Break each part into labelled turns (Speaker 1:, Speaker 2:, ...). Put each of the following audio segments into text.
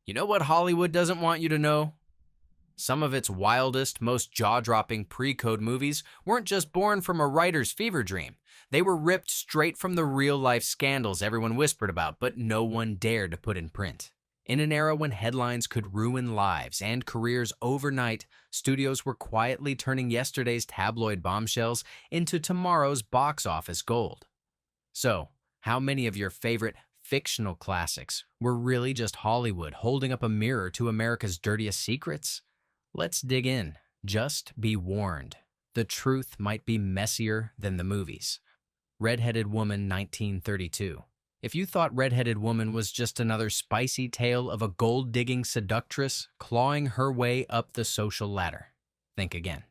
Speaker 1: You know what Hollywood doesn't want you to know? Some of its wildest, most jaw-dropping pre-code movies weren't just born from a writer's fever dream. They were ripped straight from the real-life scandals everyone whispered about, but no one dared to put in print. In an era when headlines could ruin lives and careers overnight, studios were quietly turning yesterday's tabloid bombshells into tomorrow's box office gold. So, how many of your favorite fictional classics were really just Hollywood holding up a mirror to America's dirtiest secrets? Let's dig in. Just be warned. The truth might be messier than the movies. Redheaded Woman 1932. If you thought Redheaded Woman was just another spicy tale of a gold-digging seductress clawing her way up the social ladder, think again.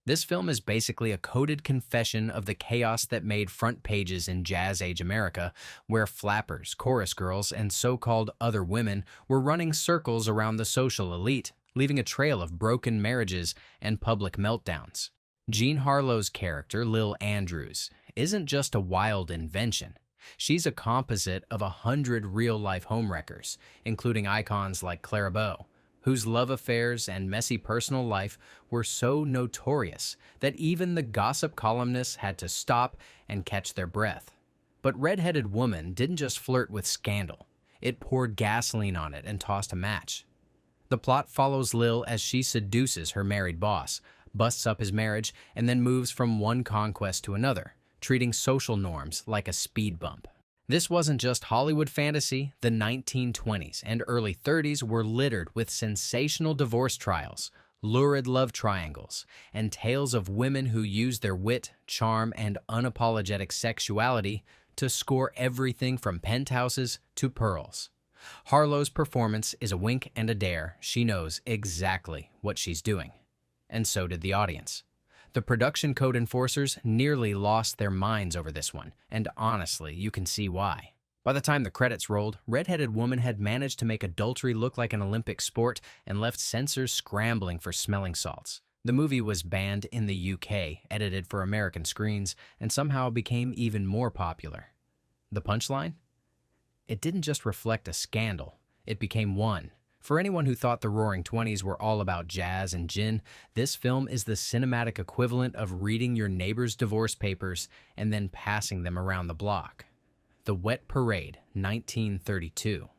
Speaker 1: This film is basically a coded confession of the chaos that made front pages in Jazz Age America, where flappers, chorus girls, and so-called other women were running circles around the social elite, leaving a trail of broken marriages and public meltdowns. Jean Harlow's character, Lil Andrews, isn't just a wild invention. She's a composite of 100 real-life homewreckers, including icons like Clara Bow, whose love affairs and messy personal life were so notorious that even the gossip columnists had to stop and catch their breath. But Redheaded Woman didn't just flirt with scandal. It poured gasoline on it and tossed a match. The plot follows Lil as she seduces her married boss, busts up his marriage, and then moves from one conquest to another, treating social norms like a speed bump. This wasn't just Hollywood fantasy. The 1920s and early 30s were littered with sensational divorce trials, lurid love triangles, and tales of women who used their wit, charm, and unapologetic sexuality to score everything from penthouses to pearls. Harlow's performance is a wink and a dare. She knows exactly what she's doing. And so did the audience. The production code enforcers nearly lost their minds over this one, and honestly, you can see why. By the time the credits rolled, Redheaded Woman had managed to make adultery look like an Olympic sport and left censors scrambling for smelling salts. The movie was banned in the UK, edited for American screens, and somehow became even more popular. The punchline? It didn't just reflect a scandal, it became one. For anyone who thought the Roaring Twenties were all about jazz and gin, this film is the cinematic equivalent of reading your neighbor's divorce papers and then passing them around the block. The Wet Parade, 1932.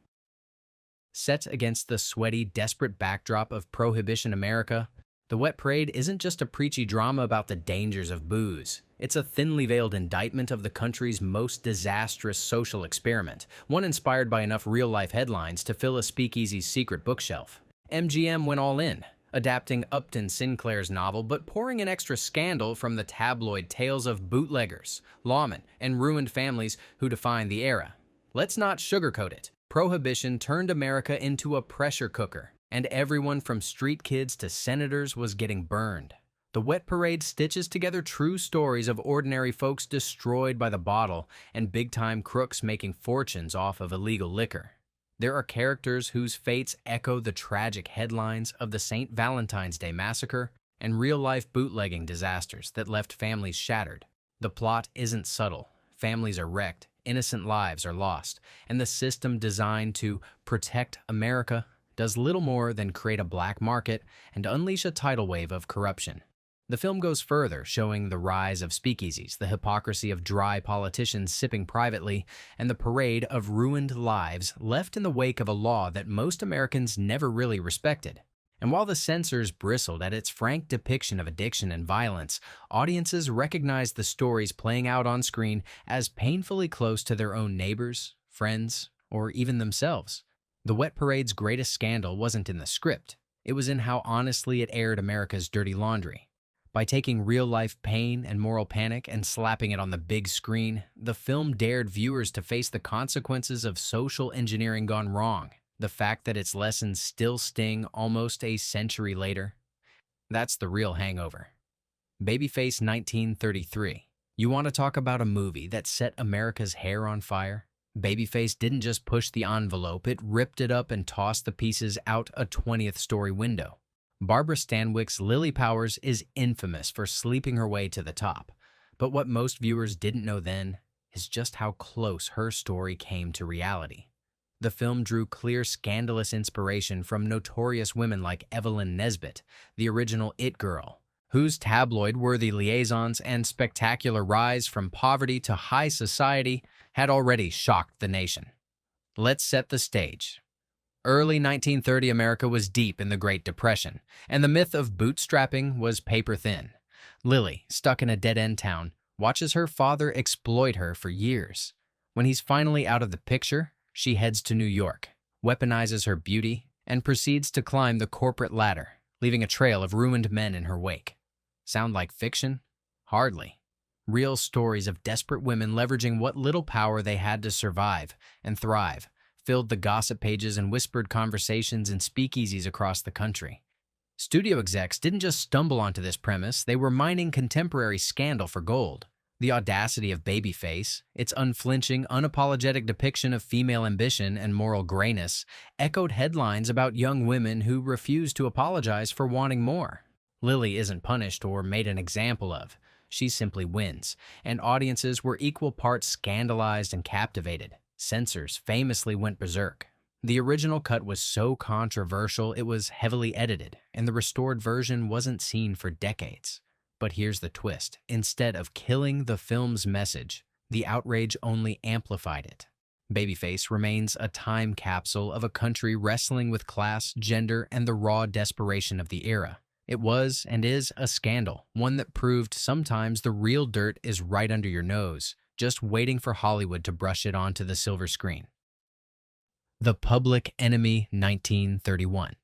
Speaker 1: Set against the sweaty, desperate backdrop of Prohibition America, The Wet Parade isn't just a preachy drama about the dangers of booze. It's a thinly veiled indictment of the country's most disastrous social experiment, one inspired by enough real-life headlines to fill a speakeasy's secret bookshelf. MGM went all in, adapting Upton Sinclair's novel but pouring in extra scandal from the tabloid tales of bootleggers, lawmen, and ruined families who defined the era. Let's not sugarcoat it. Prohibition turned America into a pressure cooker, and everyone from street kids to senators was getting burned. The Wet Parade stitches together true stories of ordinary folks destroyed by the bottle and big-time crooks making fortunes off of illegal liquor. There are characters whose fates echo the tragic headlines of the St. Valentine's Day Massacre and real-life bootlegging disasters that left families shattered. The plot isn't subtle. Families are wrecked, innocent lives are lost, and the system designed to protect America does little more than create a black market and unleash a tidal wave of corruption. The film goes further, showing the rise of speakeasies, the hypocrisy of dry politicians sipping privately, and the parade of ruined lives left in the wake of a law that most Americans never really respected. And while the censors bristled at its frank depiction of addiction and violence, audiences recognized the stories playing out on screen as painfully close to their own neighbors, friends, or even themselves. The Wet Parade's greatest scandal wasn't in the script. It was in how honestly it aired America's dirty laundry. By taking real-life pain and moral panic and slapping it on the big screen, the film dared viewers to face the consequences of social engineering gone wrong. The fact that its lessons still sting almost a century later. That's the real hangover. Babyface 1933. You want to talk about a movie that set America's hair on fire? Babyface didn't just push the envelope, it ripped it up and tossed the pieces out a 20th-story window. Barbara Stanwyck's Lily Powers is infamous for sleeping her way to the top, but what most viewers didn't know then is just how close her story came to reality. The film drew clear scandalous inspiration from notorious women like Evelyn Nesbit, the original It Girl, whose tabloid-worthy liaisons and spectacular rise from poverty to high society had already shocked the nation. Let's set the stage. Early 1930 America was deep in the Great Depression, and the myth of bootstrapping was paper-thin. Lily, stuck in a dead-end town, watches her father exploit her for years. When he's finally out of the picture, she heads to New York, weaponizes her beauty, and proceeds to climb the corporate ladder, leaving a trail of ruined men in her wake. Sound like fiction? Hardly. Real stories of desperate women leveraging what little power they had to survive and thrive filled the gossip pages and whispered conversations in speakeasies across the country. Studio execs didn't just stumble onto this premise, they were mining contemporary scandal for gold. The audacity of Babyface, its unflinching, unapologetic depiction of female ambition and moral grayness, echoed headlines about young women who refused to apologize for wanting more. Lily isn't punished or made an example of. She simply wins, and audiences were equal parts scandalized and captivated. Censors famously went berserk. The original cut was so controversial it was heavily edited, and the restored version wasn't seen for decades. But here's the twist. Instead of killing the film's message, the outrage only amplified it. Babyface remains a time capsule of a country wrestling with class, gender, and the raw desperation of the era. It was and is a scandal, one that proved sometimes the real dirt is right under your nose, just waiting for Hollywood to brush it onto the silver screen. The Public Enemy, 1931.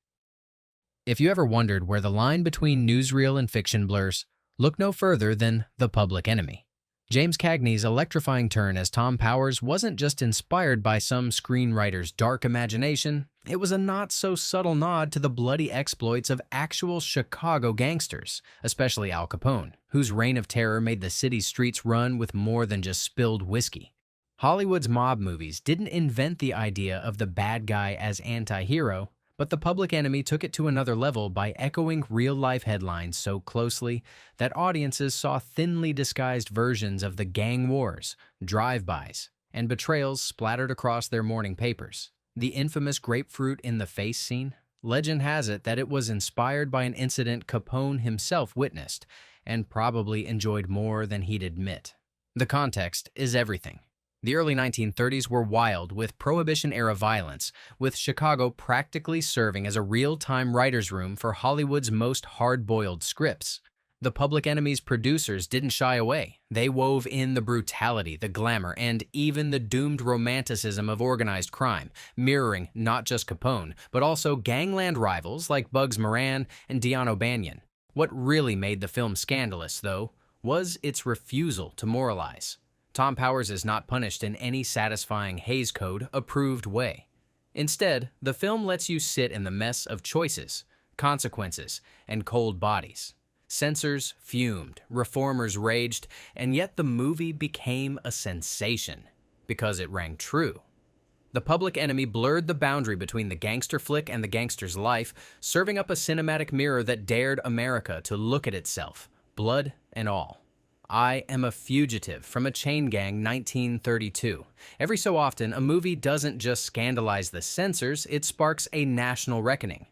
Speaker 1: If you ever wondered where the line between newsreel and fiction blurs, look no further than The Public Enemy. James Cagney's electrifying turn as Tom Powers wasn't just inspired by some screenwriter's dark imagination, it was a not-so-subtle nod to the bloody exploits of actual Chicago gangsters, especially Al Capone, whose reign of terror made the city's streets run with more than just spilled whiskey. Hollywood's mob movies didn't invent the idea of the bad guy as anti-hero, but The Public Enemy took it to another level by echoing real-life headlines so closely that audiences saw thinly disguised versions of the gang wars, drive-bys, and betrayals splattered across their morning papers. The infamous grapefruit in the face scene? Legend has it that it was inspired by an incident Capone himself witnessed, and probably enjoyed more than he'd admit. The context is everything. The early 1930s were wild with Prohibition-era violence, with Chicago practically serving as a real-time writer's room for Hollywood's most hard-boiled scripts. The Public Enemy's producers didn't shy away. They wove in the brutality, the glamour, and even the doomed romanticism of organized crime, mirroring not just Capone, but also gangland rivals like Bugs Moran and Dion O'Banion. What really made the film scandalous, though, was its refusal to moralize. Tom Powers is not punished in any satisfying Hays Code-approved way. Instead, the film lets you sit in the mess of choices, consequences, and cold bodies. Censors fumed, reformers raged, and yet the movie became a sensation because it rang true. The Public Enemy blurred the boundary between the gangster flick and the gangster's life, serving up a cinematic mirror that dared America to look at itself, blood and all. I Am a Fugitive from a Chain Gang, 1932. Every so often, a movie doesn't just scandalize the censors, it sparks a national reckoning.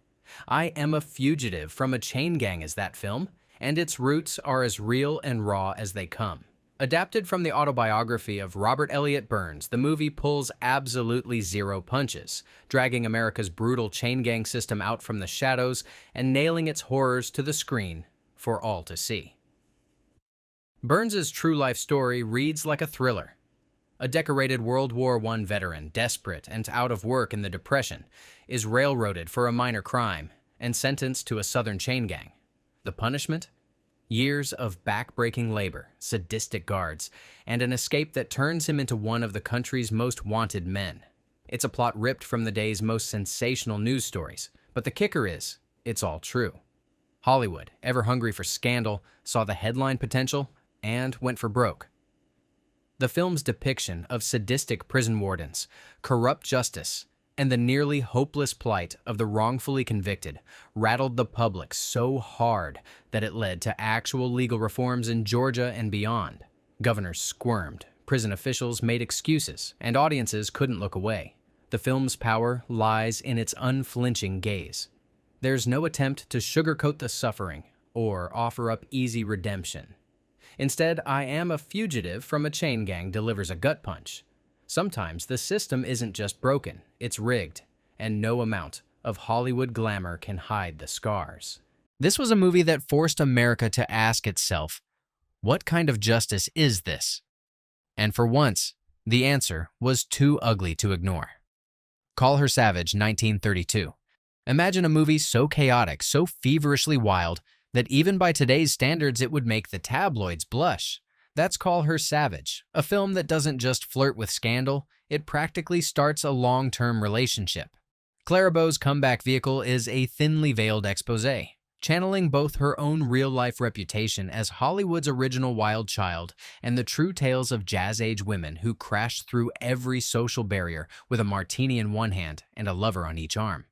Speaker 1: I Am a Fugitive from a Chain Gang is that film, and its roots are as real and raw as they come. Adapted from the autobiography of Robert Elliott Burns, the movie pulls absolutely zero punches, dragging America's brutal chain gang system out from the shadows and nailing its horrors to the screen for all to see. Burns's true-life story reads like a thriller. A decorated World War I veteran, desperate and out of work in the Depression, is railroaded for a minor crime and sentenced to a Southern chain gang. The punishment? Years of back-breaking labor, sadistic guards, and an escape that turns him into one of the country's most wanted men. It's a plot ripped from the day's most sensational news stories, but the kicker is, it's all true. Hollywood, ever hungry for scandal, saw the headline potential and went for broke. The film's depiction of sadistic prison wardens, corrupt justice, and the nearly hopeless plight of the wrongfully convicted rattled the public so hard that it led to actual legal reforms in Georgia and beyond. Governors squirmed, prison officials made excuses, and audiences couldn't look away. The film's power lies in its unflinching gaze. There's no attempt to sugarcoat the suffering or offer up easy redemption. Instead, I am a fugitive from a chain gang delivers a gut punch. Sometimes the system isn't just broken, it's rigged, and no amount of Hollywood glamour can hide the scars. This was a movie that forced America to ask itself, what kind of justice is this? And for once, the answer was too ugly to ignore. Call Her Savage, 1932. Imagine a movie so chaotic, so feverishly wild, that even by today's standards it would make the tabloids blush. That's Call Her Savage, a film that doesn't just flirt with scandal, it practically starts a long-term relationship. Clara Bow's comeback vehicle is a thinly veiled exposé, channeling both her own real-life reputation as Hollywood's original wild child and the true tales of jazz-age women who crashed through every social barrier with a martini in one hand and a lover on each arm.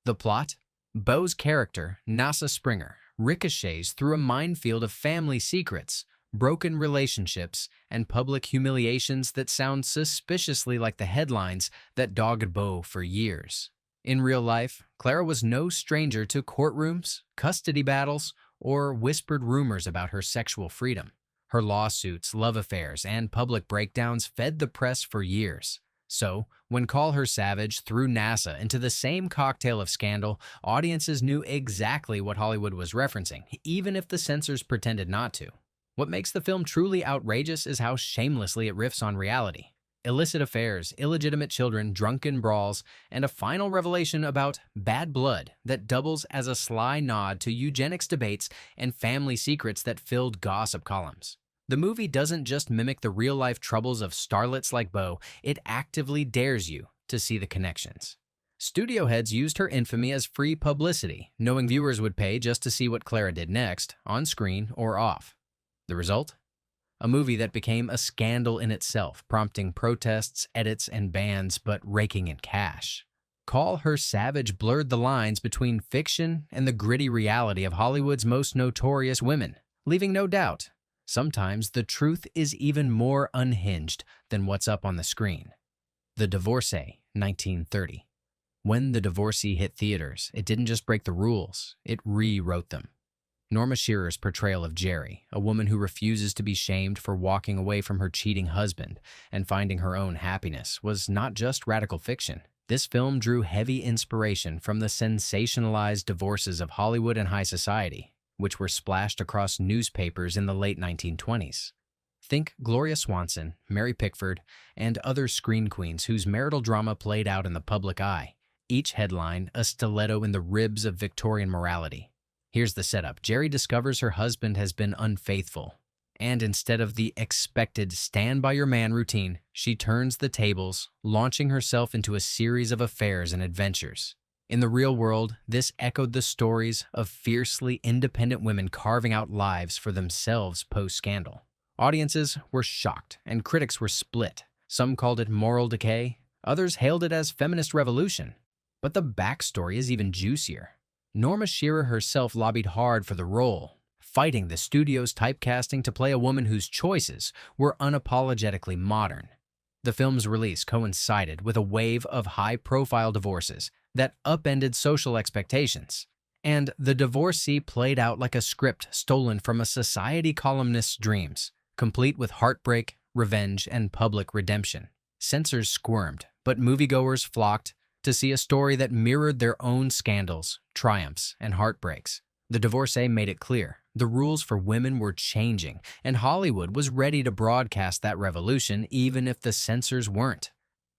Speaker 1: The plot? Bow's character, Nasa Springer, ricochets through a minefield of family secrets, broken relationships, and public humiliations that sound suspiciously like the headlines that dogged Bow for years. In real life, Clara was no stranger to courtrooms, custody battles, or whispered rumors about her sexual freedom. Her lawsuits, love affairs, and public breakdowns fed the press for years. So, when Call Her Savage threw NASA into the same cocktail of scandal, audiences knew exactly what Hollywood was referencing, even if the censors pretended not to. What makes the film truly outrageous is how shamelessly it riffs on reality. Illicit affairs, illegitimate children, drunken brawls, and a final revelation about bad blood that doubles as a sly nod to eugenics debates and family secrets that filled gossip columns. The movie doesn't just mimic the real-life troubles of starlets like Bow, it actively dares you to see the connections. Studio heads used her infamy as free publicity, knowing viewers would pay just to see what Clara did next, on screen or off. The result? A movie that became a scandal in itself, prompting protests, edits, and bans, but raking in cash. Call Her Savage blurred the lines between fiction and the gritty reality of Hollywood's most notorious women, leaving no doubt. Sometimes the truth is even more unhinged than what's up on the screen. The Divorcee, 1930. When The Divorcee hit theaters, it didn't just break the rules, it rewrote them. Norma Shearer's portrayal of Jerry, a woman who refuses to be shamed for walking away from her cheating husband and finding her own happiness, was not just radical fiction. This film drew heavy inspiration from the sensationalized divorces of Hollywood and high society, which were splashed across newspapers in the late 1920s. Think Gloria Swanson, Mary Pickford, and other screen queens whose marital drama played out in the public eye. Each headline a stiletto in the ribs of Victorian morality. Here's the setup. Jerry discovers her husband has been unfaithful, and instead of the expected stand-by-your-man routine, she turns the tables, launching herself into a series of affairs and adventures. In the real world, this echoed the stories of fiercely independent women carving out lives for themselves post-scandal. Audiences were shocked, and critics were split. Some called it moral decay, others hailed it as feminist revolution. But the backstory is even juicier. Norma Shearer herself lobbied hard for the role, fighting the studio's typecasting to play a woman whose choices were unapologetically modern. The film's release coincided with a wave of high-profile divorces that upended social expectations, and The Divorcee played out like a script stolen from a society columnist's dreams, complete with heartbreak, revenge, and public redemption. Censors squirmed, but moviegoers flocked to see a story that mirrored their own scandals, triumphs, and heartbreaks. The Divorcee made it clear the rules for women were changing, and Hollywood was ready to broadcast that revolution even if the censors weren't.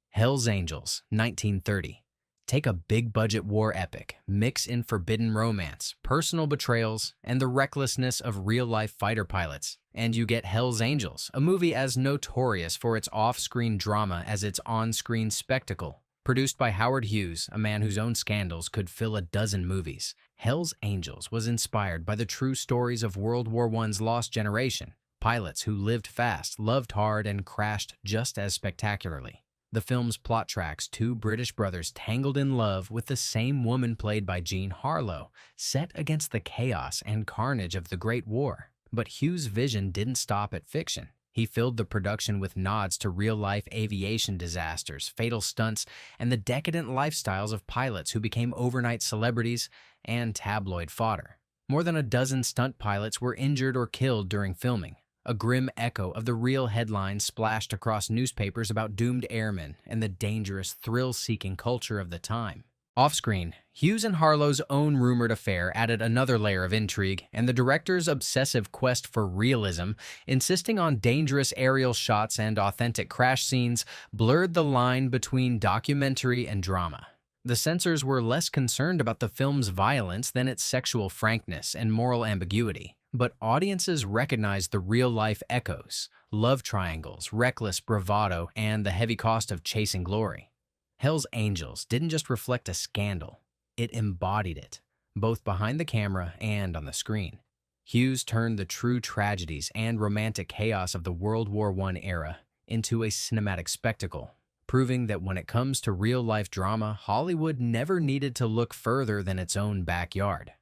Speaker 1: Hell's Angels, 1930. Take a big-budget war epic, mix in forbidden romance, personal betrayals, and the recklessness of real-life fighter pilots, and you get Hell's Angels, a movie as notorious for its off-screen drama as its on-screen spectacle. Produced by Howard Hughes, a man whose own scandals could fill a dozen movies, Hell's Angels was inspired by the true stories of World War I's lost generation, pilots who lived fast, loved hard, and crashed just as spectacularly. The film's plot tracks two British brothers tangled in love with the same woman played by Jean Harlow, set against the chaos and carnage of the Great War. But Hughes' vision didn't stop at fiction. He filled the production with nods to real-life aviation disasters, fatal stunts, and the decadent lifestyles of pilots who became overnight celebrities and tabloid fodder. More than a dozen stunt pilots were injured or killed during filming, a grim echo of the real headlines splashed across newspapers about doomed airmen and the dangerous, thrill-seeking culture of the time. Off-screen, Hughes and Harlow's own rumored affair added another layer of intrigue, and the director's obsessive quest for realism, insisting on dangerous aerial shots and authentic crash scenes, blurred the line between documentary and drama. The censors were less concerned about the film's violence than its sexual frankness and moral ambiguity, but audiences recognized the real-life echoes, love triangles, reckless bravado, and the heavy cost of chasing glory. Hell's Angels didn't just reflect a scandal, it embodied it, both behind the camera and on the screen. Hughes turned the true tragedies and romantic chaos of the World War I era into a cinematic spectacle, proving that when it comes to real-life drama, Hollywood never needed to look further than its own backyard.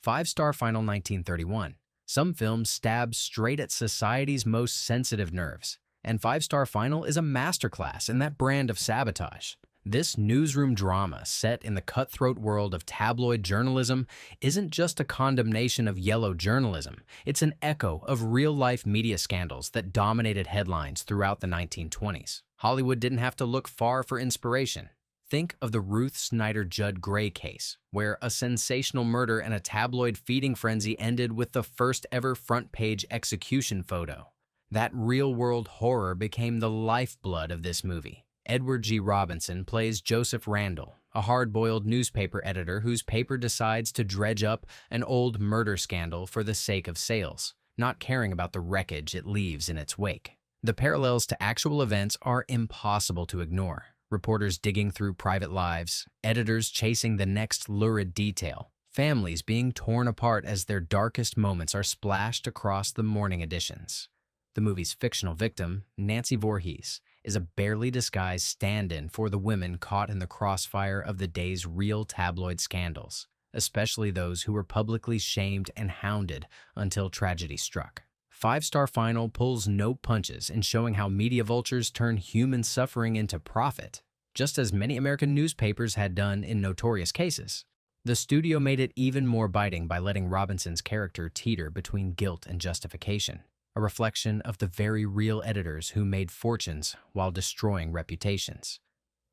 Speaker 1: 5-star final 1931. Some films stab straight at society's most sensitive nerves, and 5-star final is a masterclass in that brand of sabotage. This newsroom drama, set in the cutthroat world of tabloid journalism, isn't just a condemnation of yellow journalism. It's an echo of real-life media scandals that dominated headlines throughout the 1920s. Hollywood didn't have to look far for inspiration. Think of the Ruth Snyder Judd Gray case, where a sensational murder and a tabloid feeding frenzy ended with the first-ever front-page execution photo. That real-world horror became the lifeblood of this movie. Edward G. Robinson plays Joseph Randall, a hard-boiled newspaper editor whose paper decides to dredge up an old murder scandal for the sake of sales, not caring about the wreckage it leaves in its wake. The parallels to actual events are impossible to ignore. Reporters digging through private lives, editors chasing the next lurid detail, families being torn apart as their darkest moments are splashed across the morning editions. The movie's fictional victim, Nancy Voorhees, is a barely disguised stand-in for the women caught in the crossfire of the day's real tabloid scandals, especially those who were publicly shamed and hounded until tragedy struck. 5-star final pulls no punches in showing how media vultures turn human suffering into profit, just as many American newspapers had done in notorious cases. The studio made it even more biting by letting Robinson's character teeter between guilt and justification, a reflection of the very real editors who made fortunes while destroying reputations.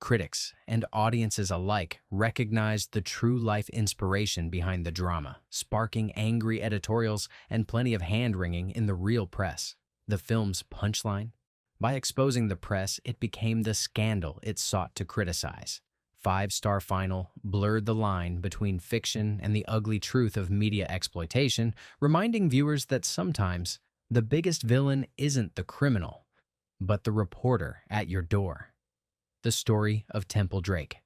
Speaker 1: Critics and audiences alike recognized the true-life inspiration behind the drama, sparking angry editorials and plenty of hand-wringing in the real press. The film's punchline? By exposing the press, it became the scandal it sought to criticize. 5-star final blurred the line between fiction and the ugly truth of media exploitation, reminding viewers that sometimes the biggest villain isn't the criminal, but the reporter at your door. The Story of Temple Drake,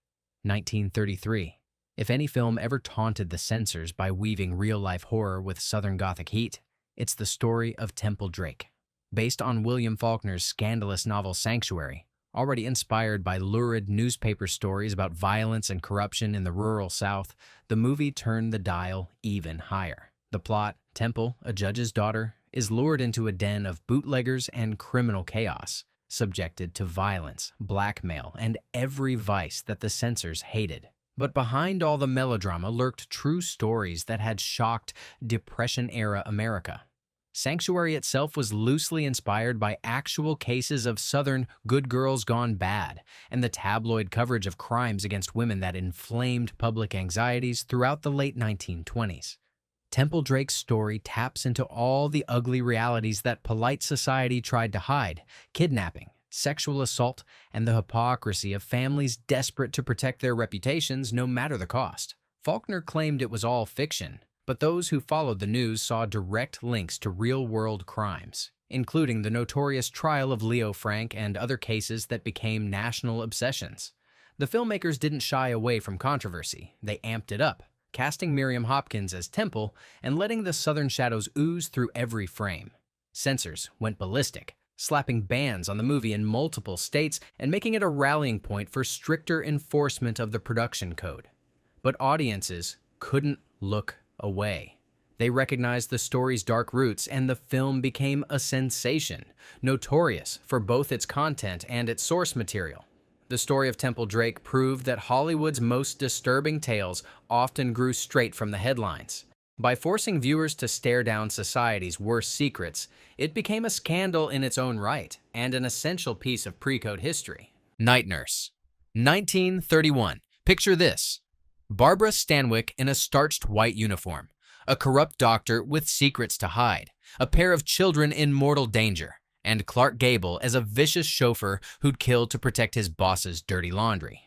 Speaker 1: 1933. If any film ever taunted the censors by weaving real-life horror with Southern Gothic heat, it's The Story of Temple Drake. Based on William Faulkner's scandalous novel Sanctuary, already inspired by lurid newspaper stories about violence and corruption in the rural South, the movie turned the dial even higher. The plot, Temple, a judge's daughter, is lured into a den of bootleggers and criminal chaos, subjected to violence, blackmail, and every vice that the censors hated. But behind all the melodrama lurked true stories that had shocked Depression-era America. Sanctuary itself was loosely inspired by actual cases of Southern good girls gone bad and the tabloid coverage of crimes against women that inflamed public anxieties throughout the late 1920s. Temple Drake's story taps into all the ugly realities that polite society tried to hide: kidnapping, sexual assault, and the hypocrisy of families desperate to protect their reputations no matter the cost. Faulkner claimed it was all fiction, but those who followed the news saw direct links to real-world crimes, including the notorious trial of Leo Frank and other cases that became national obsessions. The filmmakers didn't shy away from controversy. They amped it up, casting Miriam Hopkins as Temple and letting the Southern shadows ooze through every frame. Censors went ballistic, slapping bans on the movie in multiple states and making it a rallying point for stricter enforcement of the production code. But audiences couldn't look away. They recognized the story's dark roots, and the film became a sensation, notorious for both its content and its source material. The story of Temple Drake proved that Hollywood's most disturbing tales often grew straight from the headlines. By forcing viewers to stare down society's worst secrets, it became a scandal in its own right and an essential piece of pre-code history. Night Nurse. 1931. Picture this. Barbara Stanwyck in a starched white uniform, a corrupt doctor with secrets to hide, a pair of children in mortal danger, and Clark Gable as a vicious chauffeur who'd kill to protect his boss's dirty laundry.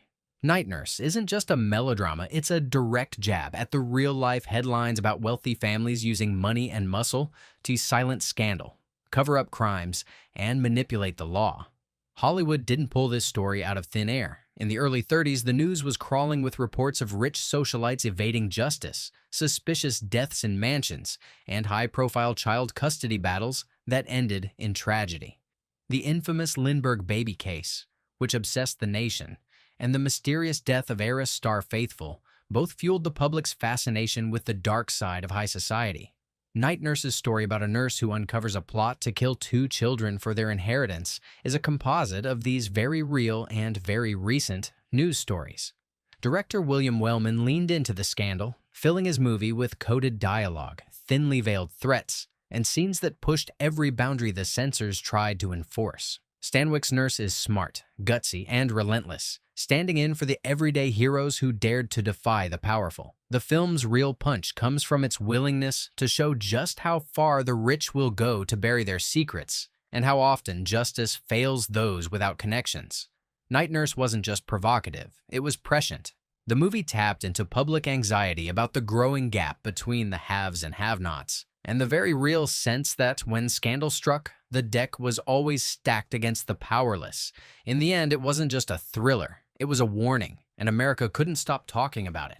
Speaker 1: Night Nurse isn't just a melodrama, it's a direct jab at the real-life headlines about wealthy families using money and muscle to silence scandal, cover up crimes, and manipulate the law. Hollywood didn't pull this story out of thin air. In the early 30s, the news was crawling with reports of rich socialites evading justice, suspicious deaths in mansions, and high-profile child custody battles that ended in tragedy. The infamous Lindbergh baby case, which obsessed the nation, and the mysterious death of heiress Star Faithful both fueled the public's fascination with the dark side of high society. Night Nurse's story about a nurse who uncovers a plot to kill 2 children for their inheritance is a composite of these very real and very recent news stories. Director William Wellman leaned into the scandal, filling his movie with coded dialogue, thinly veiled threats, and scenes that pushed every boundary the censors tried to enforce. Stanwyck's nurse is smart, gutsy, and relentless, standing in for the everyday heroes who dared to defy the powerful. The film's real punch comes from its willingness to show just how far the rich will go to bury their secrets, and how often justice fails those without connections. Night Nurse wasn't just provocative, it was prescient. The movie tapped into public anxiety about the growing gap between the haves and have-nots, and the very real sense that when scandal struck, the deck was always stacked against the powerless. In the end, it wasn't just a thriller, it was a warning, and America couldn't stop talking about it.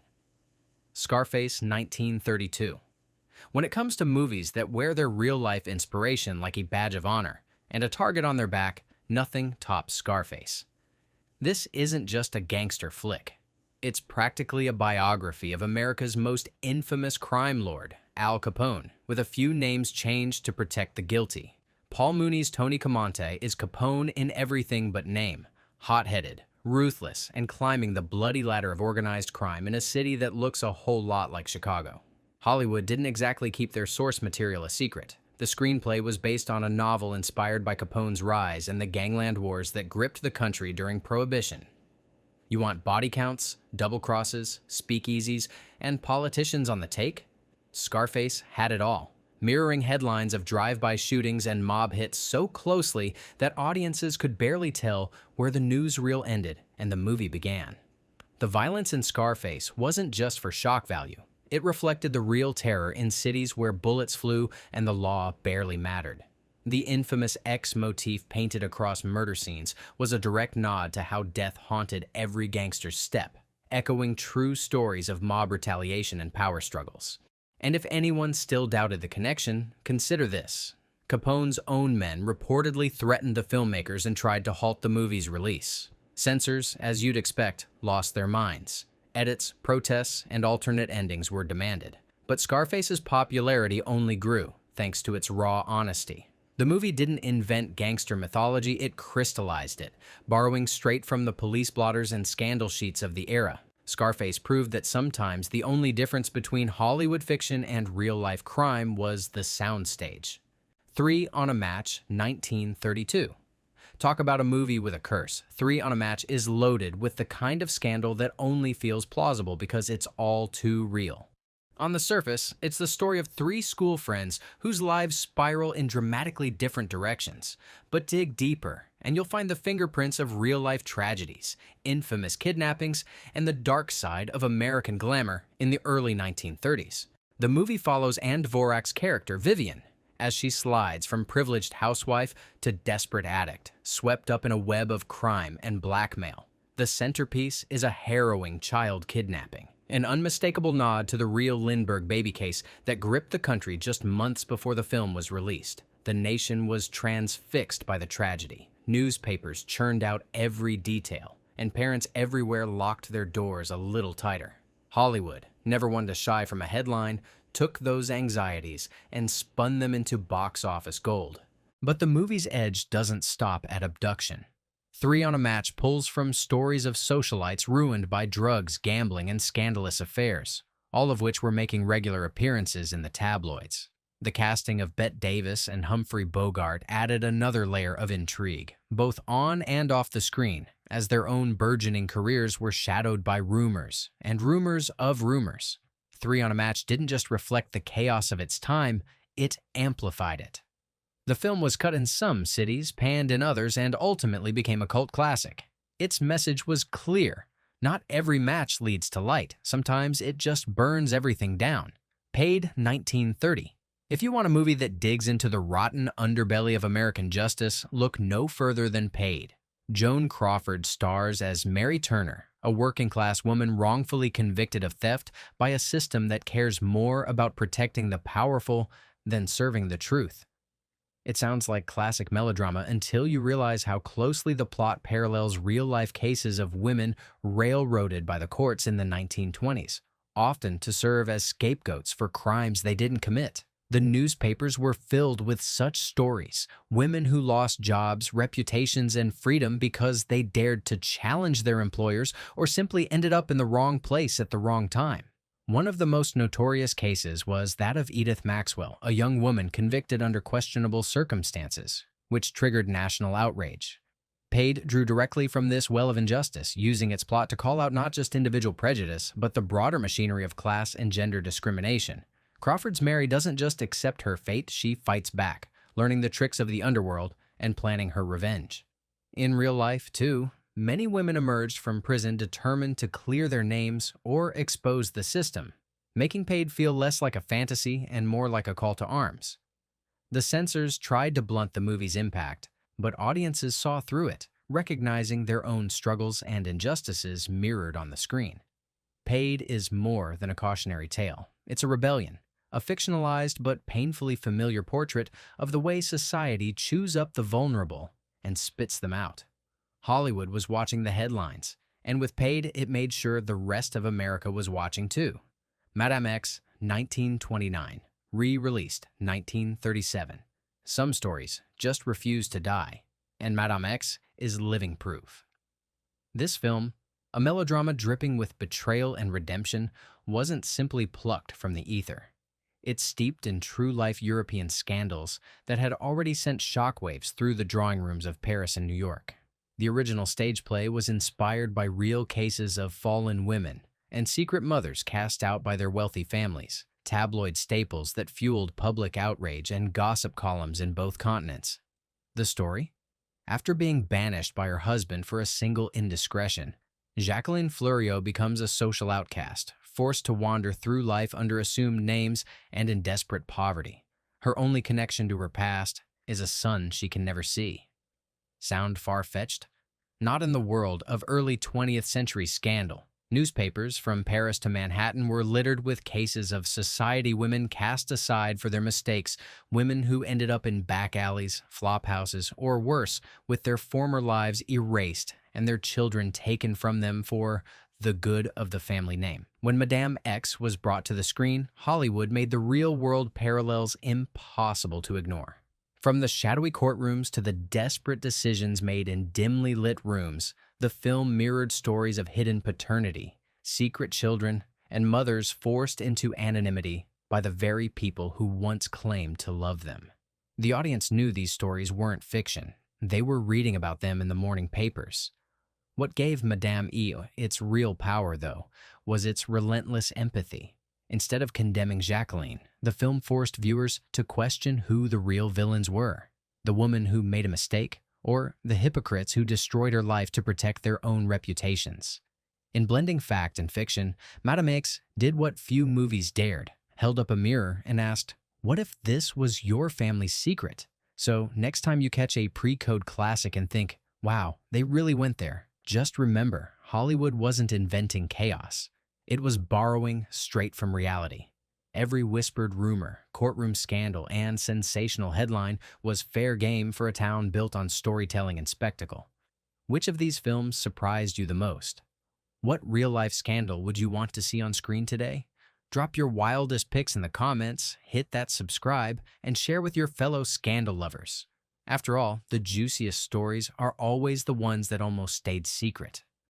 Speaker 1: Scarface, 1932. When it comes to movies that wear their real-life inspiration like a badge of honor and a target on their back, nothing tops Scarface. This isn't just a gangster flick. It's practically a biography of America's most infamous crime lord, Al Capone, with a few names changed to protect the guilty. Paul Mooney's Tony Camonte is Capone in everything but name, hot-headed, ruthless, and climbing the bloody ladder of organized crime in a city that looks a whole lot like Chicago. Hollywood didn't exactly keep their source material a secret. The screenplay was based on a novel inspired by Capone's rise and the gangland wars that gripped the country during Prohibition. You want body counts, double crosses, speakeasies, and politicians on the take? Scarface had it all, mirroring headlines of drive-by shootings and mob hits so closely that audiences could barely tell where the newsreel ended and the movie began. The violence in Scarface wasn't just for shock value. It reflected the real terror in cities where bullets flew and the law barely mattered. The infamous X motif painted across murder scenes was a direct nod to how death haunted every gangster's step, echoing true stories of mob retaliation and power struggles. And if anyone still doubted the connection, consider this. Capone's own men reportedly threatened the filmmakers and tried to halt the movie's release. Censors, as you'd expect, lost their minds. Edits, protests, and alternate endings were demanded. But Scarface's popularity only grew, thanks to its raw honesty. The movie didn't invent gangster mythology, it crystallized it, borrowing straight from the police blotters and scandal sheets of the era. Scarface proved that sometimes the only difference between Hollywood fiction and real-life crime was the soundstage. 3 on a Match, 1932. Talk about a movie with a curse. 3 on a Match is loaded with the kind of scandal that only feels plausible because it's all too real. On the surface, it's the story of 3 school friends whose lives spiral in dramatically different directions. But dig deeper, and you'll find the fingerprints of real-life tragedies, infamous kidnappings, and the dark side of American glamour in the early 1930s. The movie follows Anne Dvorak's character, Vivian, as she slides from privileged housewife to desperate addict, swept up in a web of crime and blackmail. The centerpiece is a harrowing child kidnapping, an unmistakable nod to the real Lindbergh baby case that gripped the country just months before the film was released. The nation was transfixed by the tragedy. Newspapers churned out every detail, and parents everywhere locked their doors a little tighter. Hollywood, never one to shy from a headline, took those anxieties and spun them into box office gold. But the movie's edge doesn't stop at abduction. Three on a Match pulls from stories of socialites ruined by drugs, gambling, and scandalous affairs, all of which were making regular appearances in the tabloids. The casting of Bette Davis and Humphrey Bogart added another layer of intrigue, both on and off the screen, as their own burgeoning careers were shadowed by rumors, and rumors of rumors. Three on a Match didn't just reflect the chaos of its time, it amplified it. The film was cut in some cities, panned in others, and ultimately became a cult classic. Its message was clear. Not every match leads to light. Sometimes it just burns everything down. Paid, 1930. If you want a movie that digs into the rotten underbelly of American justice, look no further than Paid. Joan Crawford stars as Mary Turner, a working-class woman wrongfully convicted of theft by a system that cares more about protecting the powerful than serving the truth. It sounds like classic melodrama until you realize how closely the plot parallels real-life cases of women railroaded by the courts in the 1920s, often to serve as scapegoats for crimes they didn't commit. The newspapers were filled with such stories, women who lost jobs, reputations, and freedom because they dared to challenge their employers or simply ended up in the wrong place at the wrong time. One of the most notorious cases was that of Edith Maxwell, a young woman convicted under questionable circumstances, which triggered national outrage. Paid drew directly from this well of injustice, using its plot to call out not just individual prejudice, but the broader machinery of class and gender discrimination. Crawford's Mary doesn't just accept her fate, she fights back, learning the tricks of the underworld and planning her revenge. In real life, too, many women emerged from prison determined to clear their names or expose the system, making Paid feel less like a fantasy and more like a call to arms. The censors tried to blunt the movie's impact, but audiences saw through it, recognizing their own struggles and injustices mirrored on the screen. Paid is more than a cautionary tale. It's a rebellion, a fictionalized but painfully familiar portrait of the way society chews up the vulnerable and spits them out. Hollywood was watching the headlines, and with Paid, it made sure the rest of America was watching too. Madame X, 1929, re-released 1937. Some stories just refuse to die, and Madame X is living proof. This film, a melodrama dripping with betrayal and redemption, wasn't simply plucked from the ether. It's steeped in true-life European scandals that had already sent shockwaves through the drawing rooms of Paris and New York. The original stage play was inspired by real cases of fallen women and secret mothers cast out by their wealthy families, tabloid staples that fueled public outrage and gossip columns in both continents. The story? After being banished by her husband for a single indiscretion, Jacqueline Fleuriot becomes a social outcast, forced to wander through life under assumed names and in desperate poverty. Her only connection to her past is a son she can never see. Sound far-fetched? Not in the world of early 20th century scandal. Newspapers from Paris to Manhattan were littered with cases of society women cast aside for their mistakes, women who ended up in back alleys, flop houses, or worse, with their former lives erased and their children taken from them for the good of the family name. When Madame X was brought to the screen, Hollywood made the real-world parallels impossible to ignore. From the shadowy courtrooms to the desperate decisions made in dimly lit rooms, the film mirrored stories of hidden paternity, secret children, and mothers forced into anonymity by the very people who once claimed to love them. The audience knew these stories weren't fiction. They were reading about them in the morning papers. What gave Madame E its real power, though, was its relentless empathy. Instead of condemning Jacqueline, the film forced viewers to question who the real villains were: the woman who made a mistake, or the hypocrites who destroyed her life to protect their own reputations. In blending fact and fiction, Madame X did what few movies dared, held up a mirror and asked, what if this was your family's secret? So next time you catch a pre-code classic and think, wow, they really went there, just remember, Hollywood wasn't inventing chaos. It was borrowing straight from reality. Every whispered rumor, courtroom scandal, and sensational headline was fair game for a town built on storytelling and spectacle. Which of these films surprised you the most? What real-life scandal would you want to see on screen today? Drop your wildest picks in the comments, hit that subscribe, and share with your fellow scandal lovers. After all, the juiciest stories are always the ones that almost stayed secret.